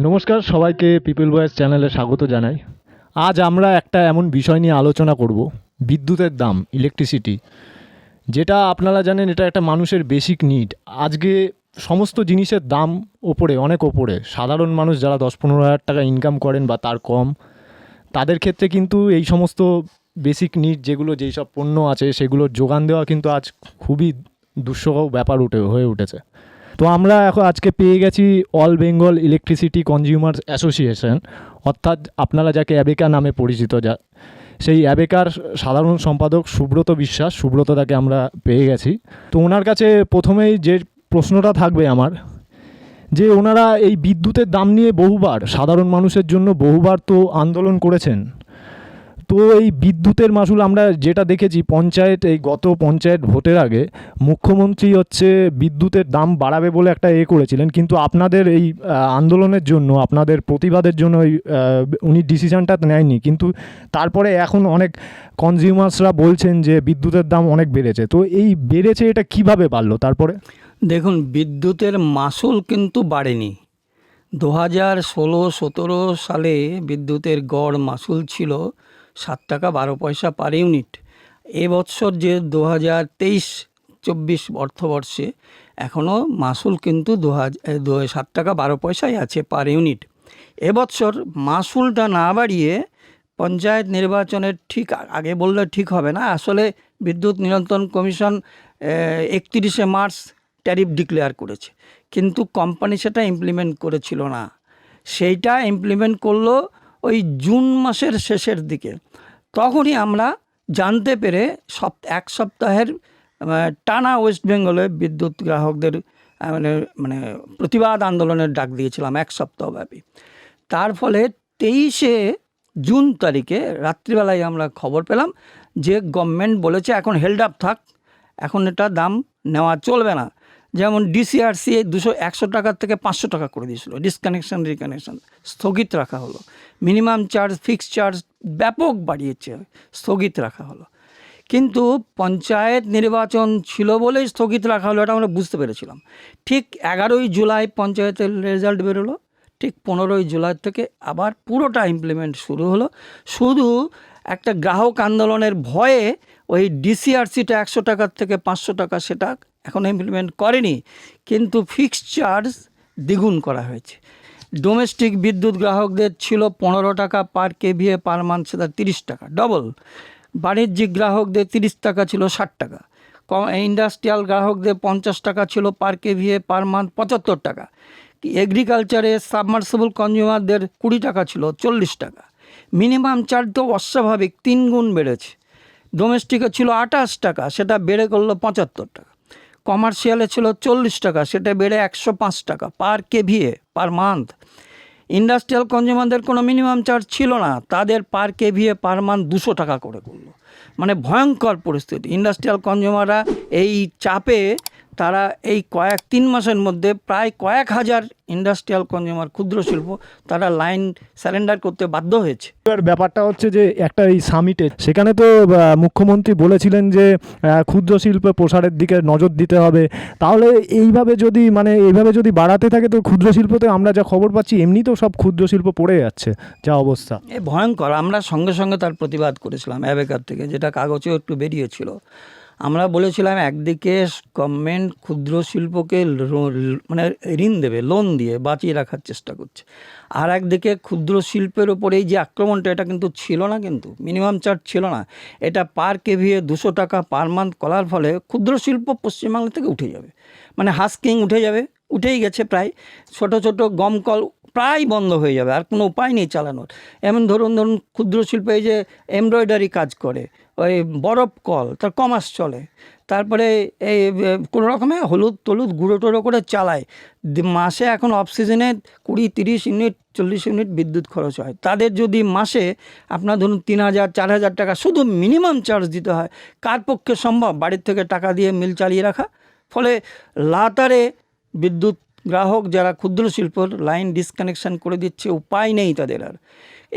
নমস্কার, সবাইকে people voice চ্যানেলে স্বাগত জানাই। আজ আমরা একটা এমন বিষয় নিয়ে আলোচনা করব, বিদ্যুতের দাম, ইলেকট্রিসিটি। যেটা আপনারা জানেন, এটা একটা মানুষের বেসিক নিড। আজকে সমস্ত জিনিসের দাম অনেক ওপরে। সাধারণ মানুষ যারা 10-15 হাজার টাকা ইনকাম করেন বা তার কম, তাদের ক্ষেত্রে কিন্তু এই সমস্ত বেসিক নিড যেই সব পণ্য আছে সেগুলোর যোগান দেওয়া কিন্তু আজ খুবই দুঃসহ ব্যাপার হয়ে উঠেছে। তো আমরা আজকে পেয়ে গেছি all Bengal electricity consumer association, অর্থাৎ আপনারা যাকে অ্যাবেকা নামে পরিচিত, সেই অ্যাবেকার সাধারণ সম্পাদক সুব্রত বিশ্বাস, সুব্রতদাকে আমরা পেয়ে গেছি। তো ওনার কাছে প্রথমেই যে প্রশ্নটা থাকবে আমার, যে ওনারা এই বিদ্যুতের দাম নিয়ে সাধারণ মানুষের জন্য বহুবার তো আন্দোলন করেছেন। তো এই বিদ্যুতের মাসুল আমরা যেটা দেখেছি, এই গত পঞ্চায়েত ভোটের আগে মুখ্যমন্ত্রী বিদ্যুতের দাম বাড়াবে বলে একটা করেছিলেন, কিন্তু আপনাদের এই আন্দোলনের জন্য, আপনাদের প্রতিবাদের জন্য উনি ডিসিশনটা নেয়নি। কিন্তু তারপরে এখন অনেক কনজিউমার্সরা বলছেন যে বিদ্যুতের দাম অনেক বেড়েছে। তো এই বেড়েছে, এটা কিভাবে বাড়লো? তারপরে দেখুন, বিদ্যুতের মাসুল কিন্তু বাড়েনি। 2016-17 সালে বিদ্যুতের গড় মাসুল ছিল 7 টাকা 12 পয়সা পার ইউনিট। এবছর যে 2023-24 অর্থবর্ষে এখনও মাসুল কিন্তু 7 টাকা 12 পয়সাই আছে পার ইউনিট। এবছর মাসুলটা না বাড়িয়ে পঞ্চায়েত নির্বাচনের ঠিক আগে বললে ঠিক হবে না। আসলে বিদ্যুৎ নিয়ন্ত্রণ কমিশন 31শে মার্চ ট্যারিফ ডিক্লেয়ার করেছে, কিন্তু কোম্পানি সেটা ইমপ্লিমেন্ট করেছিল না। সেইটা ইমপ্লিমেন্ট করলো ওই জুন মাসের শেষের দিকে। তখনই আমরা জানতে পেরে এক সপ্তাহের টানা ওয়েস্ট বেঙ্গলে বিদ্যুৎ গ্রাহকদের মানে প্রতিবাদ আন্দোলনের ডাক দিয়েছিলাম 1 সপ্তাহব্যাপী। তার ফলে 23শে জুন তারিখে রাত্রিবেলায় আমরা খবর পেলাম যে গভর্নমেন্ট বলেছে এখন হেল্ড আপ থাক, এখন এটা দাম নেওয়া চলবে না। যেমন ডিসিআরসি 100 টাকার থেকে 500 টাকা করে দিয়েছিল, ডিসকানেকশন রিকানেকশন স্থগিত রাখা হলো। মিনিমাম চার্জ, ফিক্সড চার্জ ব্যাপক বাড়িয়েছে, স্থগিত রাখা হলো। কিন্তু পঞ্চায়েত নির্বাচন ছিল বলেই স্থগিত রাখা হলো, এটা আমরা বুঝতে পেরেছিলাম। ঠিক 11ই জুলাই পঞ্চায়েতের রেজাল্ট বেরোলো, ঠিক 15ই জুলাই থেকে আবার পুরোটা ইমপ্লিমেন্ট শুরু হলো। শুধু একটা গ্রাহক আন্দোলনের ভয়ে ওই ডিসিআরসিটা 100 টাকার থেকে 500 টাকা সেটা এখন ইমপ্লিমেন্ট করেনি, কিন্তু ফিক্সড চার্জ দ্বিগুণ করা হয়েছে। ডোমেস্টিক বিদ্যুৎ গ্রাহকদের ছিল 15 টাকা পার কেভিএ পার মান্থ, সেটা 30 টাকা ডবল। বাণিজ্যিক গ্রাহকদের 30 টাকা ছিল 60 টাকা। ইন্ডাস্ট্রিয়াল গ্রাহকদের 50 টাকা ছিল পার কেভিএ পার মান্থ 75 টাকা। এগ্রিকালচারে সাবমার্সিবল কনজিউমারদের 20 টাকা ছিল 40 টাকা। মিনিমাম চার্জ তো অস্বাভাবিক 3 গুণ বেড়েছে। ডোমেস্টিকে ছিল 28 টাকা, সেটা বেড়ে করলো 75 টাকা। কমার্শিয়ালে ছিল 40 টাকা, সেটা বেড়ে 105 টাকা পার কেভিএ পার মান্থ। ইন্ডাস্ট্রিয়াল কনজিউমারদের কোনো মিনিমাম চার্জ ছিল না, তাদের পার কেভিএ পার মান্থ 200 টাকা করে করলো। মানে ভয়ঙ্কর পরিস্থিতি। ইন্ডাস্ট্রিয়াল কনজিউমাররা এই চাপে তারা এই 3 মাসের মধ্যে প্রায় কয়েক হাজার ইন্ডাস্ট্রিয়াল কনজিউমার, ক্ষুদ্র শিল্প, তারা লাইন স্যারেন্ডার করতে বাধ্য হয়েছে। এবার ব্যাপারটা হচ্ছে যে একটা এই সামিটে, সেখানে তো মুখ্যমন্ত্রী বলেছিলেন যে ক্ষুদ্র শিল্প প্রসারের দিকে নজর দিতে হবে। তাহলে এইভাবে যদি বাড়াতে থাকে, তো ক্ষুদ্র শিল্পতে আমরা যা খবর পাচ্ছি, এমনিতেও সব ক্ষুদ্র শিল্প পড়ে যাচ্ছে, যা অবস্থা ভয়ঙ্কর। আমরা সঙ্গে সঙ্গে তার প্রতিবাদ করেছিলাম অ্যাবেকার থেকে, যেটা কাগজেও একটু বেরিয়েছিল। আমরা বলেছিলাম একদিকে গভর্নমেন্ট ক্ষুদ্র শিল্পকে ঋণ দেবে, লোন দিয়ে বাঁচিয়ে রাখার চেষ্টা করছে, আর একদিকে ক্ষুদ্র শিল্পের ওপর এই যে আক্রমণটা, এটা কিন্তু ছিল না, কিন্তু মিনিমাম চার্জ ছিল না। এটা পার কেভিএ 200 টাকা পার মান্থ করার ফলে ক্ষুদ্র শিল্প পশ্চিমবাংলা থেকে উঠে যাবে, মানে হাস্কিং উঠে যাবে, উঠেই গেছে প্রায়। ছোট ছোট গমকল প্রায় বন্ধ হয়ে যাবে, আর কোনো উপায় নেই চালানোর। ধরুন ক্ষুদ্র শিল্পে এই যে এমব্রয়ডারি কাজ করে, ওই বরফ কল, তার কমার্স চলে, তারপরে এই কোনো রকমে হলুদ গুঁড়ো টুড়ো করে চালায়। মাসে এখন অফ সিজনে 20-30 ইউনিট 40 ইউনিট বিদ্যুৎ খরচ হয়। তাদের যদি মাসে আপনার ধরুন 3,000-4,000 টাকা শুধু মিনিমাম চার্জ দিতে হয়, কার পক্ষে সম্ভব বাড়ির থেকে টাকা দিয়ে মিল চালিয়ে রাখা? ফলে লাতারে বিদ্যুৎ গ্রাহক যারা ক্ষুদ্র শিল্পর লাইন ডিসকানেকশন করে দিচ্ছে, উপায় নেই তাদের আর।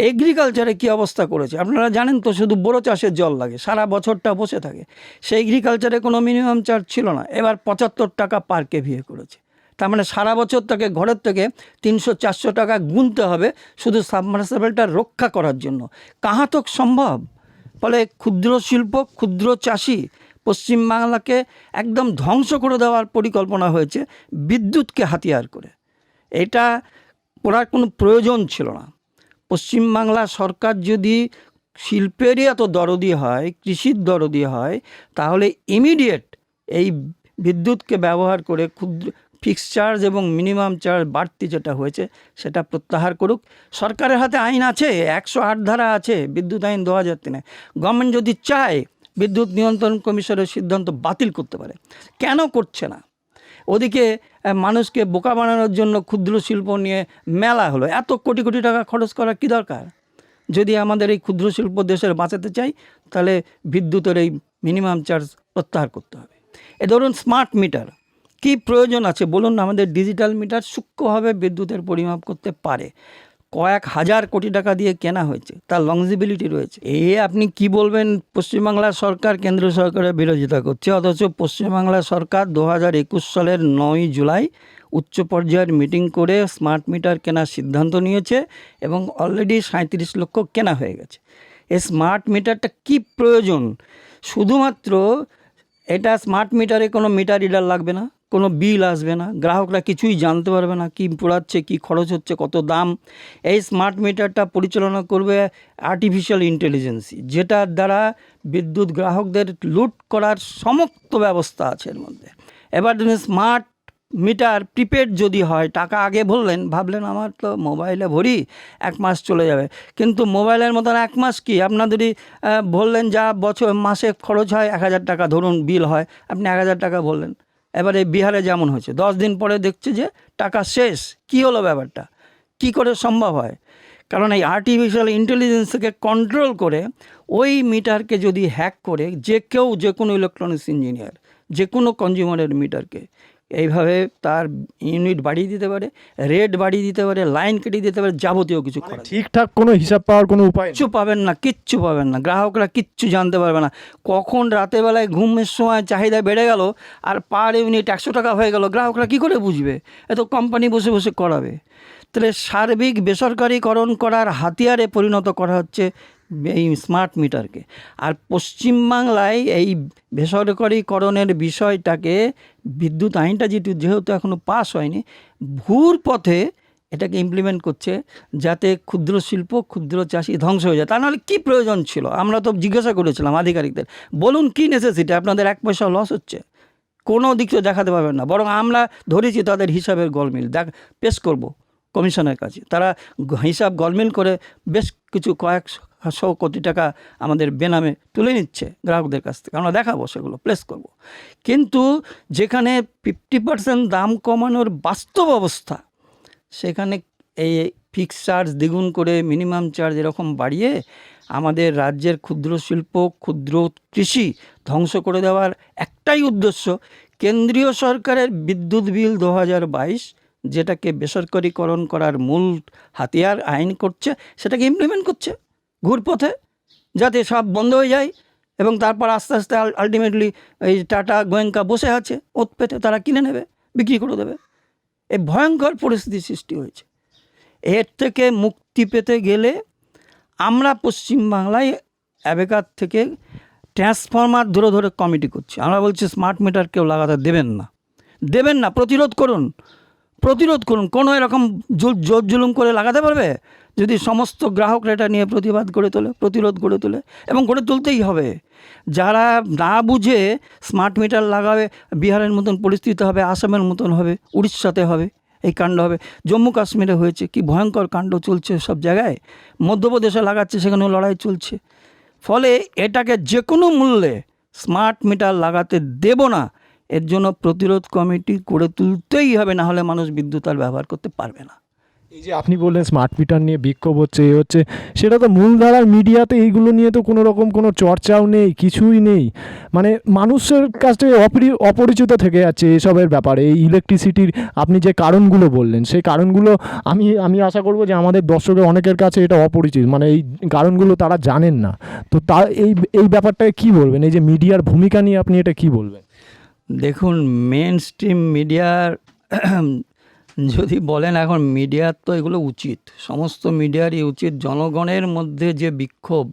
এগ্রিকালচারে কী অবস্থা করেছে আপনারা জানেন তো, শুধু বোরো চাষের জল লাগে, সারা বছরটা বসে থাকে। সেই এগ্রিকালচারে কোনো মিনিমাম চার্জ ছিল না, এবার 75 টাকা পার কেভিএ করেছে। তার মানে সারা বছর তাকে ঘরের থেকে 300-400 টাকা গুনতে হবে শুধু সাবমার্সিবলটা রক্ষা করার জন্য। কাহা তক সম্ভব? ফলে ক্ষুদ্র শিল্প, ক্ষুদ্র চাষি পশ্চিমবাংলাকে একদম ধ্বংস করে দেওয়ার পরিকল্পনা হয়েছে বিদ্যুৎকে হাতিয়ার করে। এটা করার কোনো প্রয়োজন ছিল না। পশ্চিমবাংলা সরকার যদি শিল্পেরই এত দরদি হয়, কৃষির দরদি হয়, তাহলে ইমিডিয়েট এই বিদ্যুৎকে ব্যবহার করে ক্ষুদ্র ফিক্সড চার্জ এবং মিনিমাম চার্জ বাড়তি যেটা হয়েছে সেটা প্রত্যাহার করুক। সরকারের হাতে আইন আছে, 108 ধারা আছে বিদ্যুৎ আইন 2003। গভর্নমেন্ট যদি চায় বিদ্যুৎ নিয়ন্ত্রণ কমিশনের সিদ্ধান্ত বাতিল করতে পারে, কেন করছে না? ওদিকে মানুষকে বোকা বানানোর জন্য ক্ষুদ্র শিল্প নিয়ে মেলা হলো। এত কোটি কোটি টাকা খরচ করার কী দরকার? যদি আমাদের এই ক্ষুদ্র শিল্প দেশের বাঁচাতে চাই, তাহলে বিদ্যুতের এই মিনিমাম চার্জ প্রত্যাহার করতে হবে। এ ধরুন স্মার্ট মিটার, কি প্রয়োজন আছে বলুন? আমাদের ডিজিটাল মিটার সূক্ষ্মভাবে বিদ্যুতের পরিমাপ করতে পারে, কয়েক হাজার কোটি টাকা দিয়ে কেনা হয়েছে, তার লংজিবিলিটি রয়েছে। আপনি কি বলবেন? পশ্চিমবাংলা সরকার কেন্দ্র সরকারের বিরোধিতা করছে, অথচ পশ্চিমবাংলা সরকার 2021 সালের 9 জুলাই উচ্চ পর্যায়ের মিটিং করে স্মার্ট মিটার কেনার সিদ্ধান্ত নিয়েছে এবং অলরেডি 37 লক্ষ কেনা হয়ে গেছে। এই স্মার্ট মিটারটা কি প্রয়োজন? শুধুমাত্র এটা স্মার্ট মিটারে কোনো মিটার রিডার লাগবে না, কোনো বিল আসবে না, গ্রাহকরা কিছুই জানতে পারবে না কী পোড়াচ্ছে, কী খরচ হচ্ছে, কত দাম। এই স্মার্ট মিটারটা পরিচালনা করবে আর্টিফিশিয়াল ইন্টেলিজেন্সি, যেটার দ্বারা বিদ্যুৎ গ্রাহকদের লুট করার সমস্ত ব্যবস্থা আছে এর মধ্যে। এবার স্মার্ট মিটার প্রিপেড যদি হয়, টাকা আগে ভরলেন, ভাবলেন আমার তো মোবাইলে ভরি 1 মাস চলে যাবে, কিন্তু মোবাইলের মতন 1 মাস কি, আপনার যদি বললেন যা মাসে খরচ হয় 1000 টাকা ধরুন বিল হয়, আপনি 1000 টাকা বললেন। এবারে বিহারে যেমন হয়েছে, 10 দিন পরে দেখছে যে টাকা শেষ। কি হলো ব্যাপারটা? কি করে সম্ভব হয়? কারণ এই আর্টিফিশিয়াল ইন্টেলিজেন্সকে কন্ট্রোল করে ওই মিটারকে যদি হ্যাক করে যে কেউ, যে কোনো ইলেকট্রনিক্স ইঞ্জিনিয়ার, যে কোনো কনজিউমারের মিটারকে এইভাবে তার ইউনিট বাড়িয়ে দিতে পারে, রেট বাড়িয়ে দিতে পারে, লাইন কেটে দিতে পারে, যাবতীয় কিছু করে। ঠিকঠাক কোনো হিসাব পাওয়ার কোনো উপায় কিচ্ছু পাবেন না, কিচ্ছু পাবেন না। গ্রাহকরা কিচ্ছু জানতে পারবে না কখন রাতেরবেলায় ঘুমের সময় চাহিদা বেড়ে গেল আর পার ইউনিট 100 টাকা হয়ে গেল, গ্রাহকরা কী করে বুঝবে? এত কোম্পানি বসে বসে করাবে। তাহলে সার্বিক বেসরকারিকরণ করার হাতিয়ারে পরিণত করা হচ্ছে এই স্মার্ট মিটারকে। আর পশ্চিমবাংলায় এই বেসরকারিকরণের বিষয়টাকে, বিদ্যুৎ আইনটা যেহেতু এখনও পাস হয়নি, ভুল পথে এটাকে ইমপ্লিমেন্ট করছে যাতে ক্ষুদ্র শিল্প, ক্ষুদ্র চাষি ধ্বংস হয়ে যায়। তা নাহলে কী প্রয়োজন ছিল? আমরা তো জিজ্ঞাসা করেছিলাম আধিকারিকদের, বলুন কী নেসেসিটি, আপনাদের 1 পয়সা লস হচ্ছে? কোনো দিক তো দেখাতে পারবেন না, বরং আমরা ধরেছি তাদের হিসাবের গলমিল পেশ করব কমিশনের কাছে। তারা হিসাব গলমিল করে বেশ কিছু কয়েকশো কোটি টাকা আমাদের বেনামে তুলে নিচ্ছে গ্রাহকদের কাছ থেকে। আমরা দেখাবো, সেগুলো প্লেস করব। কিন্তু যেখানে 50% দাম কমানোর বাস্তব অবস্থা, সেখানে এই ফিক্সড চার্জ দ্বিগুণ করে মিনিমাম চার্জ এরকম বাড়িয়ে আমাদের রাজ্যের ক্ষুদ্র শিল্প, ক্ষুদ্র কৃষি ধ্বংস করে দেওয়ার একটাই উদ্দেশ্য। কেন্দ্রীয় সরকারের বিদ্যুৎ বিল 2022, যেটাকে বেসরকারিকরণ করার মূল হাতিয়ার আইন করছে, সেটাকে ইমপ্লিমেন্ট করছে ঘুরপথে, যাতে সব বন্ধ হয়ে যায়। এবং তারপর আস্তে আস্তে আলটিমেটলি এই টাটা গোয়েঙ্কা বসে আছে ওত পেতে, তারা কিনে নেবে, বিক্রি করে দেবে। এই ভয়ঙ্কর পরিস্থিতি সৃষ্টি হয়েছে। এর থেকে মুক্তি পেতে গেলে আমরা পশ্চিমবাংলায় অ্যাবেকার থেকে ট্রান্সফরমার ধরে ধরে কমিটি করছি। আমরা বলছি স্মার্ট মিটার কেউ লাগাতে দেবেন না, দেবেন না, প্রতিরোধ করুন, প্রতিরোধ করুন। কোনো এরকম জোর জুলুম করে লাগাতে পারবে? যদি সমস্ত গ্রাহকরা এটা নিয়ে প্রতিবাদ গড়ে তোলে, প্রতিরোধ গড়ে তোলে, এবং গড়ে তুলতেই হবে। যারা না বুঝে স্মার্ট মিটার লাগাবে, বিহারের মতন পরিস্থিতি হবে, আসামের মতন হবে, উড়িষ্যাতে হবে, এই কাণ্ড হবে। জম্মু কাশ্মীরে হয়েছে, কি ভয়ঙ্কর কাণ্ড চলছে সব জায়গায়। মধ্যপ্রদেশে লাগাচ্ছে, সেখানেও লড়াই চলছে। ফলে এটাকে যে কোনো মূল্যে স্মার্ট মিটার লাগাতে দেব না, এর জন্য প্রতিরোধ কমিটি করে তুলতেই হবে, না হলে মানুষ বিদ্যুৎ আর ব্যবহার করতে পারবে না। এই যে আপনি বললেন স্মার্ট মিটার নিয়ে বিক্ষোভ হচ্ছে, এ হচ্ছে, সেটা তো মূলধারার মিডিয়াতে এইগুলো নিয়ে তো কোনো রকম কোনো চর্চাও নেই, কিছুই নেই। মানে মানুষের কাছে অপরিচিত থেকে যাচ্ছে এসবের ব্যাপারে। এই ইলেকট্রিসিটির আপনি যে কারণগুলো বললেন, সেই কারণগুলো আমি আশা করব যে আমাদের দর্শকের অনেকের কাছে এটা অপরিচিত, মানে এই কারণগুলো তারা জানেন না। তো এই ব্যাপারটায় কী বলবেন? এই যে মিডিয়ার ভূমিকা নিয়ে আপনি এটা কী বলবেন? দেখুন, মেন স্ট্রিম মিডিয়ার যদি বলেন এখন মিডিয়ার তো এগুলো উচিত, সমস্ত মিডিয়ারই উচিত জনগণের মধ্যে যে বিক্ষোভ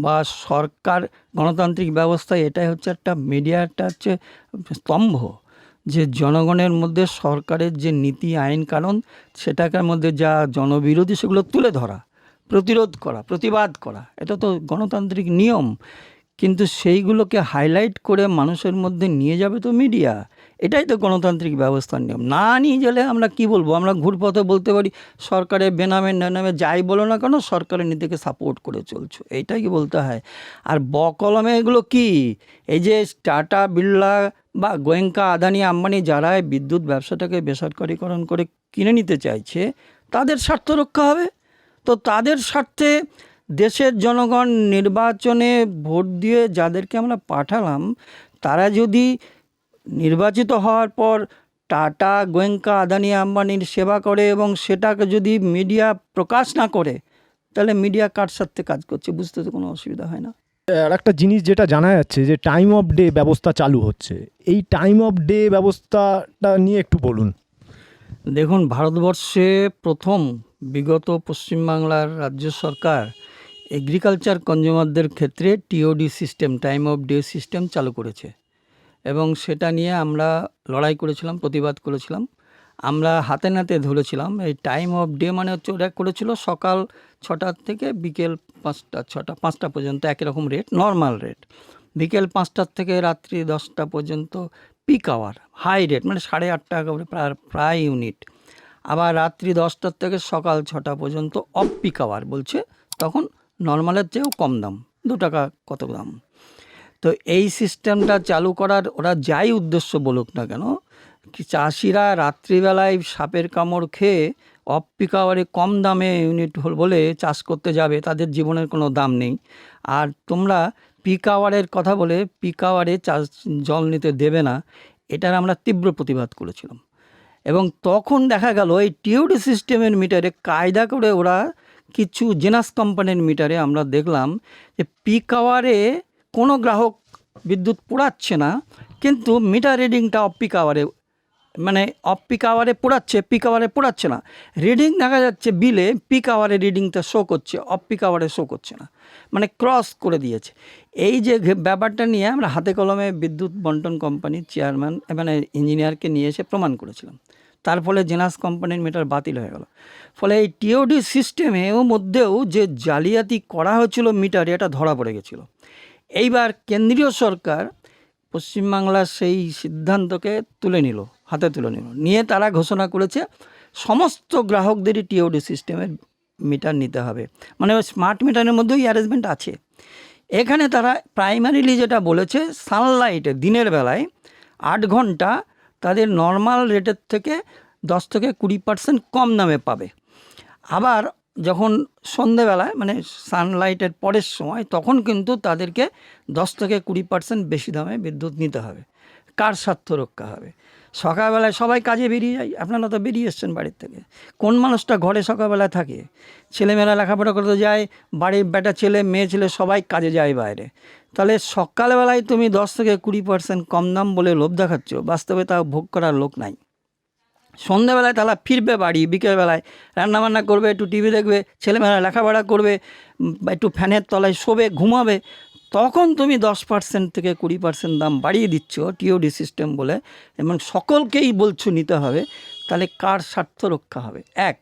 বা সরকার গণতান্ত্রিক ব্যবস্থা, এটাই হচ্ছে একটা মিডিয়াটা হচ্ছে স্তম্ভ, যে জনগণের মধ্যে সরকারের যে নীতি আইন কানুন সেটাকার মধ্যে যা জনবিরোধী সেগুলো তুলে ধরা, প্রতিরোধ করা, প্রতিবাদ করা, এটা তো গণতান্ত্রিক নিয়ম। কিন্তু সেইগুলোকে হাইলাইট করে মানুষের মধ্যে নিয়ে যাবে তো মিডিয়া, এটাই তো গণতান্ত্রিক ব্যবস্থার নিয়ম। না নিয়ে গেলে আমরা কি বলবো? আমরা ঘুরপথে বলতে পারি সরকারের বেনামে নামে যাই বলো না কেন সরকারের নীতিকে সাপোর্ট করে চলছো, এইটাই কি বলতে হয়। আর বকলমে এগুলো কি, এই যে টাটা বিড়লা বা গোয়েঙ্কা আদানি আম্বানি যারা এই বিদ্যুৎ ব্যবসাটাকে বেসরকারিকরণ করে কিনে নিতে চাইছে, তাদের স্বার্থ রক্ষা হবে। তো তাদের স্বার্থে দেশের জনগণ নির্বাচনে ভোট দিয়ে যাদেরকে আমরা পাঠালাম, তারা যদি নির্বাচিত হওয়ার পর টাটা গোয়েঙ্কা আদানি আম্বানির সেবা করে এবং সেটাকে যদি মিডিয়া প্রকাশ না করে, তাহলে মিডিয়া কার স্বার্থে কাজ করছে বুঝতে তো কোনো অসুবিধা হয় না। আর একটা জিনিস যেটা জানা যাচ্ছে যে টাইম অফ ডে ব্যবস্থা চালু হচ্ছে, এই টাইম অফ ডে ব্যবস্থাটা নিয়ে একটু বলুন। দেখুন, ভারতবর্ষে প্রথম বিগত পশ্চিমবাংলার রাজ্য সরকার এগ্রিকালচার কনজিউমারদের ক্ষেত্রে TOD system, time off day system চালু করেছে এবং সেটা নিয়ে আমরা লড়াই করেছিলাম, প্রতিবাদ করেছিলাম। আমরা হাতে নাতে ধরেছিলাম এই টাইম অফ ডে মানে হচ্ছে ওরা করেছিল সকাল 6টা থেকে বিকেল 5টা পর্যন্ত একই রকম রেট, নর্মাল রেট। বিকেল 5টার থেকে রাত্রি 10টা পর্যন্ত পিক আওয়ার, হাই রেট মানে 8.5 টাকা করে প্রায় ইউনিট। আবার রাত্রি 10টার থেকে সকাল 6টা পর্যন্ত অফ পিক আওয়ার বলছে, তখন নর্মালের চেয়েও কম দাম, 2 টাকা কত দাম। তো এই সিস্টেমটা চালু করার ওরা যাই উদ্দেশ্য বলুক না কেন, চাষিরা রাত্রিবেলায় সাপের কামড় খেয়ে অফ পিক আওয়ারে কম দামে ইউনিট বলে চাষ করতে যাবে, তাদের জীবনের কোনো দাম নেই। আর তোমরা পিক আওয়ারের কথা বলে পিক আওয়ারে জল নিতে দেবে না, এটার আমরা তীব্র প্রতিবাদ করেছিলাম। এবং তখন দেখা গেল এই টিওডি সিস্টেমের মিটারে কায়দা করে ওরা কিছু জেনাস কোম্পানির মিটারে আমরা দেখলাম যে পিক আওয়ারে কোনো গ্রাহক বিদ্যুৎ পোড়াচ্ছে না, কিন্তু মিটার রিডিংটা অফ পিক আওয়ারে, মানে অফ পিক আওয়ারে পোড়াচ্ছে, পিক আওয়ারে পোড়াচ্ছে না। রিডিং দেখা যাচ্ছে বিলে, পিক আওয়ারে রিডিংটা শো করছে, অফ পিক আওয়ারে শো করছে না, মানে ক্রস করে দিয়েছে। এই যে ব্যাপারটা নিয়ে আমরা হাতে কলমে বিদ্যুৎ বন্টন কোম্পানির চেয়ারম্যান মানে ইঞ্জিনিয়ারকে নিয়ে এসে প্রমাণ করেছিলাম। তার ফলে জেনাস কোম্পানির মিটার বাতিল হয়ে গেল। ফলে এই টিওডি সিস্টেমেও মধ্যেও যে জালিয়াতি করা হয়েছিল মিটারে, এটা ধরা পড়ে গেছিলো। এইবার কেন্দ্রীয় সরকার পশ্চিমবাংলার সেই সিদ্ধান্তকে হাতে তুলে নিয়ে তারা ঘোষণা করেছে সমস্ত গ্রাহকদেরই টিওডি সিস্টেমের মিটার নিতে হবে। মানে ওই স্মার্ট মিটারের মধ্যেই অ্যারেঞ্জমেন্ট আছে। এখানে তারা প্রাইমারিলি যেটা বলেছে, সানলাইটে দিনের বেলায় 8 ঘন্টা তাদের নর্মাল রেটের থেকে 10 থেকে 20% কম দামে পাবে। আবার যখন সন্ধেবেলায় মানে সানলাইটের পরের সময়, তখন কিন্তু তাদেরকে 10 থেকে 20% বেশি দামে বিদ্যুৎ নিতে হবে। কার স্বার্থ রক্ষা হবে? সকালবেলায় সবাই কাজে বেরিয়ে যায়, আপনারা তো বেরিয়ে এসছেন বাড়ির থেকে। কোন মানুষটা ঘরে সকালবেলায় থাকে? ছেলেমেয়েরা লেখাপড়া করতে যায়, বাড়ির বেটা ছেলে মেয়ে ছেলে সবাই কাজে যায় বাইরে। তাহলে সকালবেলায় তুমি 10 থেকে 20% কম দাম বলে লোভ দেখাচ্ছ, বাস্তবে তা ভোগ করার লোক নাই। সন্ধ্যাবেলায় তারা ফিরবে বাড়ি, বিকেলবেলায় রান্নাবান্না করবে, একটু টিভি দেখবে, ছেলেমেয়েরা লেখাপড়া করবে, একটু ফ্যানের তলায় শোবে, ঘুমাবে। তখন তুমি 10% থেকে 20% দাম বাড়িয়ে দিচ্ছ টিওডি সিস্টেম বলে, এবং সকলকেই বলছো নিতে হবে। তাহলে কার স্বার্থ রক্ষা হবে? 1,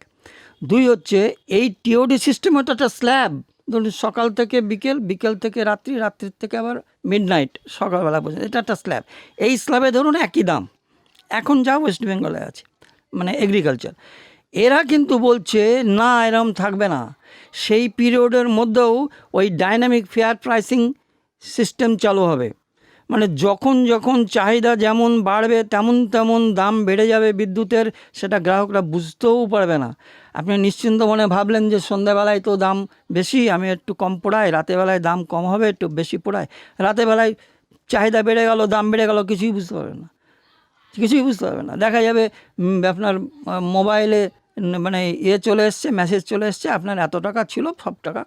2 হচ্ছে এই টিওডি সিস্টেম হচ্ছে একটা স্ল্যাব। ধরুন সকাল থেকে বিকেল, বিকেল থেকে রাত্রি, রাত্রির থেকে আবার মিডনাইট, সকালবেলা পর্যন্ত, এটা একটা স্ল্যাব। এই স্ল্যাবে ধরুন একই দাম। এখন যা ওয়েস্ট বেঙ্গলে আছে মানে এগ্রিকালচার, এরা কিন্তু বলছে না, এরকম থাকবে না। সেই পিরিয়ডের মধ্যেও ওই ডাইনামিক ফেয়ার প্রাইসিং সিস্টেম চালু হবে। মানে যখন যখন চাহিদা যেমন বাড়বে তেমন তেমন দাম বেড়ে যাবে বিদ্যুতের, সেটা গ্রাহকরা বুঝতেও পারবে না। আপনি নিশ্চিন্ত মনে ভাবলেন যে সন্ধ্যাবেলায় তো দাম বেশি, আমি একটু কম পোড়াই, রাতেরবেলায় দাম কম হবে, একটু বেশি পোড়াই। রাতেরবেলায় চাহিদা বেড়ে গেল, দাম বেড়ে গেল, কিছুই বুঝতে পারবে না, কিছুই বুঝতে পারবে না। দেখা যাবে আপনার মোবাইলে মানে চলে এসছে, মেসেজ চলে এসছে, আপনার এত টাকা ছিল, সব টাকা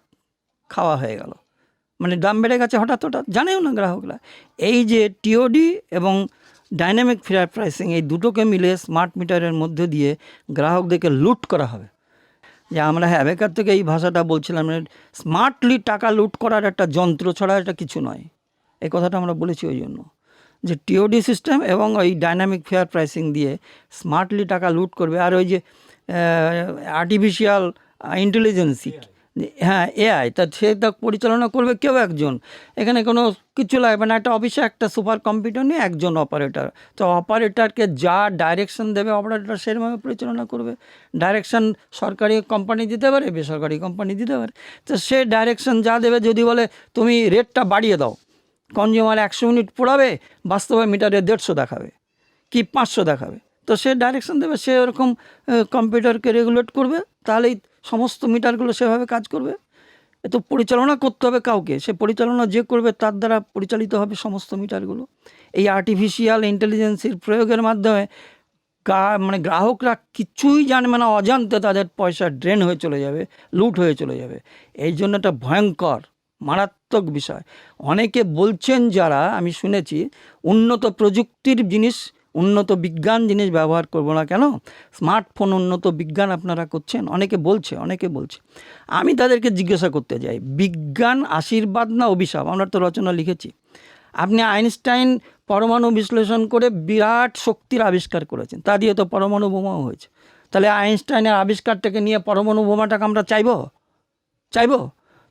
খাওয়া হয়ে গেল, মানে দাম বেড়ে গেছে হঠাৎ, জানেও না গ্রাহকরা। এই যে টিওডি এবং ডাইনামিক ফেয়ার প্রাইসিং, এই দুটোকে মিলে স্মার্ট মিটারের মধ্যে দিয়ে গ্রাহকদেরকে লুট করা হবে। যে আমরা বেকার থেকে এই ভাষাটা বলছিলাম, স্মার্টলি টাকা লুট করার একটা যন্ত্র ছাড়া এটা কিছু নয়। এই কথাটা আমরা বলেছি ওই জন্য যে টিওডি সিস্টেম এবং ওই ডাইনামিক ফেয়ার প্রাইসিং দিয়ে স্মার্টলি টাকা লুট করবে। আর ওই যে আর্টিফিশিয়াল ইন্টেলিজেন্সি, হ্যাঁ এআই, তা সেটা পরিচালনা করবে কেউ একজন, এখানে কোনো কিছু লাগবে না। একটা অফিসে একটা সুপার কম্পিউটার নিয়ে একজন অপারেটর, তো অপারেটরকে যা ডাইরেকশন দেবে অপারেটর সেরকমভাবে পরিচালনা করবে। ডাইরেকশন সরকারি কোম্পানি দিতে পারে, বেসরকারি কোম্পানি দিতে পারে, তো সে ডাইরেকশন যা দেবে, যদি বলে তুমি রেটটা বাড়িয়ে দাও, কনজিউমার 100 ইউনিট পোড়াবে, বাস্তবে মিটারে 150 দেখাবে কি 500 দেখাবে, তো সে ডাইরেকশন দেবে, সে ওরকম কম্পিউটারকে রেগুলেট করবে, তাহলেই সমস্ত মিটারগুলো সেভাবে কাজ করবে। এ তো পরিচালনা করতে হবে কাউকে, সে পরিচালনা যে করবে তার দ্বারা পরিচালিত হবে সমস্ত মিটারগুলো। এই আর্টিফিশিয়াল ইন্টেলিজেন্সির প্রয়োগের মাধ্যমে মানে গ্রাহকরা কিছুই জানবে না, অজান্তে তাদের পয়সা ড্রেন হয়ে চলে যাবে, লুট হয়ে চলে যাবে। এই জন্য একটা ভয়ঙ্কর মারাত্মক বিষয়। অনেকে বলছেন, যারা আমি শুনেছি, উন্নত প্রযুক্তির জিনিস, উন্নত বিজ্ঞান জিনিস ব্যবহার করব না কেন, স্মার্টফোন উন্নত বিজ্ঞান আপনারা করছেন, অনেকে বলছে। আমি তাদেরকে জিজ্ঞাসা করতে যাই, বিজ্ঞান আশীর্বাদ না অভিশাপ? আমরা তো রচনা লিখেছি। আপনি আইনস্টাইন পরমাণু বিশ্লেষণ করে বিরাট শক্তির আবিষ্কার করেছেন, তা দিয়ে তো পরমাণু বোমাও হয়েছে। তাহলে আইনস্টাইনের আবিষ্কারটাকে নিয়ে পরমাণু বোমাটাকে আমরা চাইব?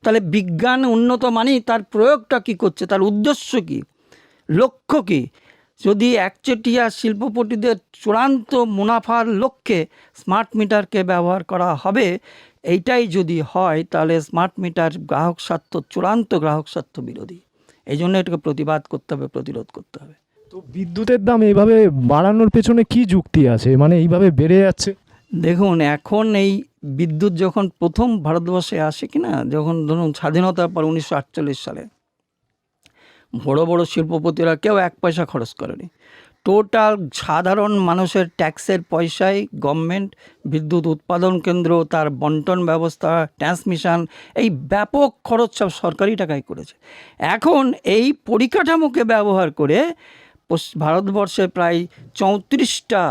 তাহলে বিজ্ঞান উন্নত মানেই তার প্রয়োগটা কী করছে, তার উদ্দেশ্য কী, লক্ষ্য কী? যদি একচেটিয়া শিল্পপতিদের চূড়ান্ত মুনাফার লক্ষ্যে স্মার্ট মিটারকে ব্যবহার করা হবে, এইটাই যদি হয়, তাহলে স্মার্ট মিটার গ্রাহক স্বার্থ, চূড়ান্ত গ্রাহক স্বার্থ বিরোধী। এই জন্য এটাকে প্রতিবাদ করতে হবে, প্রতিরোধ করতে হবে। তো বিদ্যুতের দাম এইভাবে বাড়ানোর পেছনে কি যুক্তি আছে, মানে এইভাবে বেড়ে যাচ্ছে? দেখুন, এখন এই বিদ্যুৎ যখন প্রথম ভারতবর্ষে আসে কিনা, যখন ধরুন স্বাধীনতার পর 1948 সালে, বড় বড় শিল্পপতিরা কেউ 1 পয়সা খরচ করেনি। টোটাল সাধারণ মানুষের ট্যাক্সের পয়সায় গভর্নমেন্ট বিদ্যুৎ উৎপাদন কেন্দ্র, তার বন্টন ব্যবস্থা, ট্রান্সমিশন, এই ব্যাপক খরচ সব সরকারি টাকায় করেছে। এখন এই পরিকাঠামোকে ব্যবহার করে ভারতবর্ষে প্রায় 34টা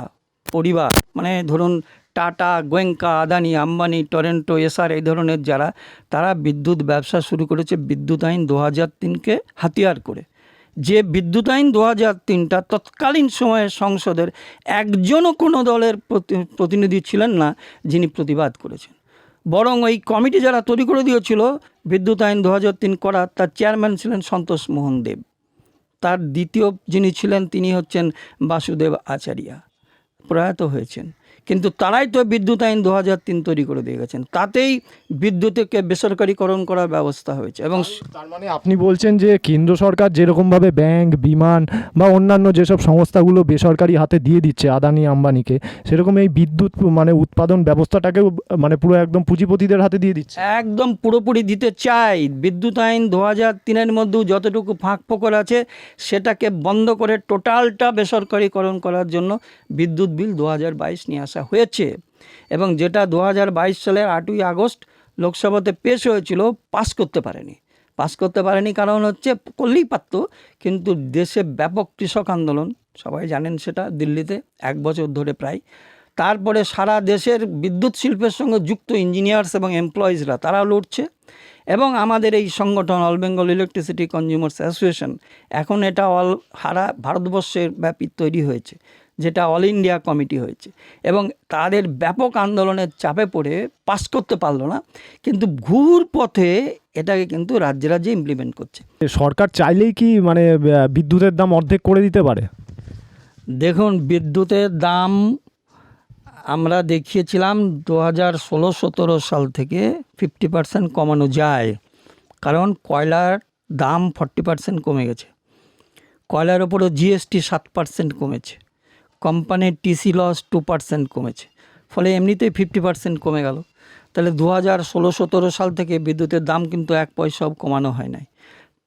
পরিবার, মানে ধরুন tata, Goenka, Adani, Ambani, Toronto, SR, এই ধরনের যারা, তারা বিদ্যুৎ ব্যবসা শুরু করেছে বিদ্যুৎ আইন 2003কে হাতিয়ার করে। যে বিদ্যুৎ আইন 2003টা তৎকালীন সময়ে সংসদের একজনও কোনো দলের প্রতিনিধি ছিলেন না যিনি প্রতিবাদ করেছেন, বরং ওই কমিটি যারা তৈরি করে দিয়েছিল বিদ্যুৎ আইন 2003 করা, তার চেয়ারম্যান ছিলেন সন্তোষ মোহন দেব। তার দ্বিতীয় যিনি ছিলেন তিনি হচ্ছেন বাসুদেব আচারিয়া, প্রয়াত হয়েছেন। কিন্তু তারাই তো বিদ্যুৎ আইন 2003 তৈরি করে দিয়ে গেছেন, তাতেই বিদ্যুৎকে বেসরকারিকরণ করার ব্যবস্থা হয়েছে। এবং তার মানে আপনি বলছেন যে কেন্দ্র সরকার যেরকমভাবে ব্যাংক, বিমান বা অন্যান্য যেসব সংস্থাগুলো বেসরকারি হাতে দিয়ে দিচ্ছে আদানি আম্বানিকে, সেরকম এই বিদ্যুৎ মানে উৎপাদন ব্যবস্থাটাকেও মানে পুরো একদম পুঁজিপতিদের হাতে দিয়ে দিচ্ছে। একদম পুরোপুরি দিতে চাই। বিদ্যুৎ আইন 2003-এর মধ্যেও যতটুকু ফাঁক ফোকর আছে সেটাকে বন্ধ করে টোটালটা বেসরকারিকরণ করার জন্য বিদ্যুৎ বিল 2022 নিয়ে আসা হয়েছে। এবং যেটা 2022 সালের 8ই আগস্ট লোকসভাতে পেশ হয়েছিল, পাস করতে পারেনি কারণ হচ্ছে, করলেই পারত, কিন্তু দেশে ব্যাপক কৃষক আন্দোলন, সবাই জানেন সেটা, দিল্লিতে 1 বছর ধরে প্রায়। তারপরে সারা দেশের বিদ্যুৎ শিল্পের সঙ্গে যুক্ত ইঞ্জিনিয়ার্স এবং এমপ্লয়িজরা তারা লড়ছে। এবং আমাদের এই সংগঠন all Bengal electricity consumers association, এখন এটা সারা ভারতবর্ষের ব্যাপী তৈরি হয়েছে, যেটা অল ইন্ডিয়া কমিটি হয়েছে। এবং তাদের ব্যাপক আন্দোলনের চাপে পড়ে পাস করতে পারলো না, কিন্তু ঘুর পথে এটাকে কিন্তু রাজ্যে রাজ্যে ইমপ্লিমেন্ট করছে। সরকার চাইলেই কি মানে বিদ্যুতের দাম অর্ধেক করে দিতে পারে? দেখুন, বিদ্যুতের দাম আমরা দেখিয়েছিলাম 2016-17 সাল থেকে 50% কমানো যায়, কারণ কয়লার দাম 40% কমে গেছে, কয়লার ওপরও জিএসটি 7% কমেছে, কোম্পানির টিসি লস 2% কমেছে, ফলে এমনিতেই 50% কমে গেল। তাহলে 2016-17 সাল থেকে বিদ্যুতের দাম কিন্তু 1 পয়সাও কমানো হয় নাই।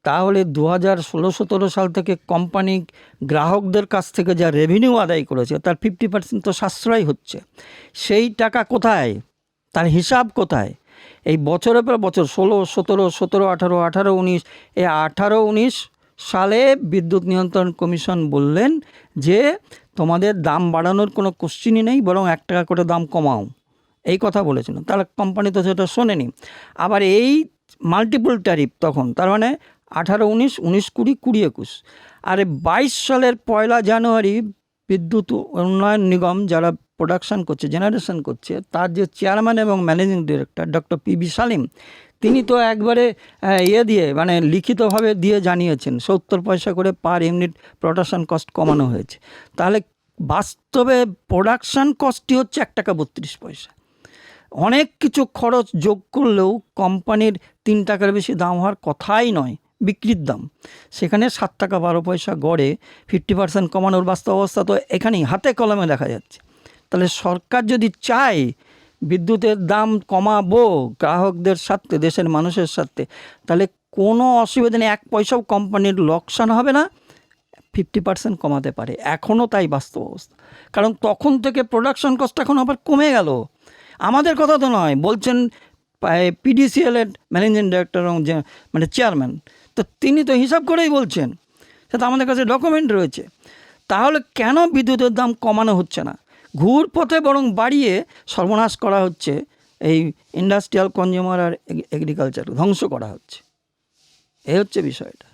তাহলে 2016-17 সাল থেকে কোম্পানি গ্রাহকদের কাছ থেকে যা রেভিনিউ আদায় করেছে তার 50% তো সাশ্রয় হচ্ছে। সেই টাকা কোথায়, তার হিসাব কোথায়? এই বছরের পর বছর 16, 17, 17, 18, 18, 19, এই 18, 19 সালে বিদ্যুৎ নিয়ন্ত্রণ কমিশন বললেন যে তোমাদের দাম বাড়ানোর কোনো কোশ্চিনই নেই, বরং 1 টাকা করে দাম কমাও, এই কথা বলেছিল। তাহলে কোম্পানি তো সেটা শোনেনি। আবার এই মাল্টিপল ট্যারিফ তখন, তার মানে 18-19, 19-20, 20-21, আর 22 সালের 1 জানুয়ারি বিদ্যুৎ উন্নয়ন নিগম যারা প্রোডাকশান করছে, জেনারেশন করছে, তার যে চেয়ারম্যান এবং managing director doctor PB. Salim, তিনি তো একবারে দিয়ে মানে লিখিতভাবে দিয়ে জানিয়েছেন 70 পয়সা করে পার ইউনিট প্রোডাকশান কস্ট কমানো হয়েছে। তাহলে বাস্তবে প্রোডাকশান কস্টই হচ্ছে 1 টাকা 32 পয়সা। অনেক কিছু খরচ যোগ করলেও কোম্পানির 3 টাকার বেশি দাম হওয়ার কথাই নয় বিক্রির দাম, সেখানে 7 টাকা 12 পয়সা গড়ে 50% কমানোর বাস্তব অবস্থা তো এখানেই হাতে কলমে দেখা যাচ্ছে। তাহলে সরকার যদি চায় বিদ্যুতের দাম কমাবো গ্রাহকদের স্বার্থে, দেশের মানুষের স্বার্থে, তাহলে কোনো অসুবিধা নেই, 1 পয়সাও কোম্পানির লোকসান হবে না, 50% কমাতে পারে। এখনও তাই বাস্তব অবস্থা, কারণ তখন থেকে প্রোডাকশন কস্ট এখন আবার কমে গেল। আমাদের কথা তো নয়, বলছেন পিডিসিএল-এর ম্যানেজিং ডিরেক্টর এবং মানে চেয়ারম্যান, তো তিনি তো হিসাব করেই বলছেন, সেটা আমাদের কাছে ডকুমেন্ট রয়েছে। তাহলে কেন বিদ্যুতের দাম কমানো হচ্ছে না? ঘুরপথে বরং বাড়িয়ে সর্বনাশ করা হচ্ছে, এই ইন্ডাস্ট্রিয়াল কনজিউমার আর এগ্রিকালচার ধ্বংস করা হচ্ছে। এই হচ্ছে বিষয়টা।